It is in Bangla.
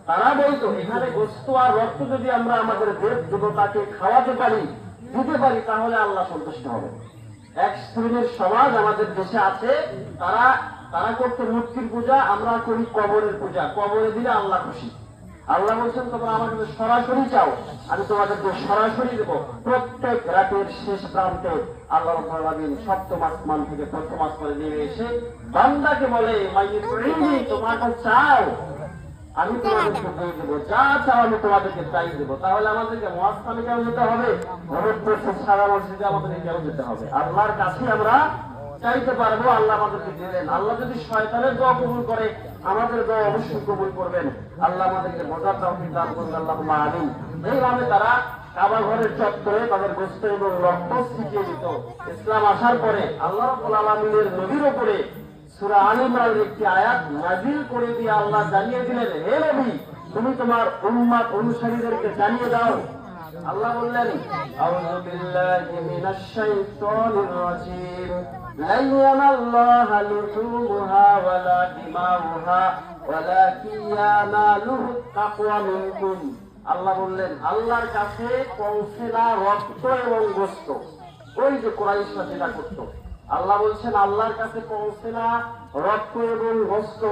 তারা বলতো এখানে গোস্ত আর রক্ত যদি আমরা আমাদের দেশ যুবতাকে খাওয়াতে পারি, দিতে পারি, তাহলে আল্লাহ সন্তুষ্ট হবে। এক শ্রেণীর সমাজ আমাদের দেশে আছে, তারা তারা করতে মূর্তির পূজা, আমরা করি কবরের পূজা। কবরে দিলে আল্লাহ খুশি। আল্লাহ বলছেন তোমরা আমার কাছে সরাসরি চাও, আমি তোমাদেরকে সরাসরি দেব। প্রত্যেক রাতের শেষ প্রান্তে আল্লাহ রাব্বুল আলামিন সপ্তম আসমান থেকে প্রথম আসমানে নেমে এসে বান্দাকে বলে, তোমার কাছে চাও, আমি তোমাদেরকে দিয়ে দেবো, যা চাও আমি তোমাদেরকে চাই দেবো। তাহলে আমাদেরকে মহাস্থানে কেন যেতে হবে? সারা মসজিদে আমাদেরকে কেন যেতে হবে? আল্লাহর কাছে আমরা চাইতে পারবো, আল্লাহ আমাদেরকে দিলেন। আল্লাহ যদি শয়তানের দোয়া কবুল করে, আমাদের দোয়া অবশ্যই কবুল করবেন। আল্লাহ আমাদেরকে বোঝার তৌফিক দান করুন, আল্লাহুম্মা আমিন। এইভাবে তারা কাবা ঘরের চত্বরে তাদের গোশত এবং রক্ত ছিটিয়ে দিত। ইসলাম আসার পরে আল্লাহ রাব্বুল আলামিনের নবীর উপরে সূরা আল ইমরানের একটি আয়াত নাযিল করে দিয়ে আল্লাহ জানিয়ে দিলেন, হে নবী, তুমি তোমার উম্মত অনুসারীদেরকে জানিয়ে দাও। আল্লাহ বললেন, আউযু বিল্লাহি মিনাশ শাইতানির রাজীম, লা ইয়ানাল্লাহা লুহুমুহা ওয়ালা দিমাউহা ওয়ালাকিন ইয়ানালুহু তাকওয়া মিনকুম। আল্লাহ বললেন, আল্লাহর কাছে পৌঁছে না রক্ত এবং গোশত। ওই যে কুরাইশরা যেটা করত, আল্লাহ বলছেন আল্লাহর কাছে পৌঁছে না রক্ত এবং গোশত,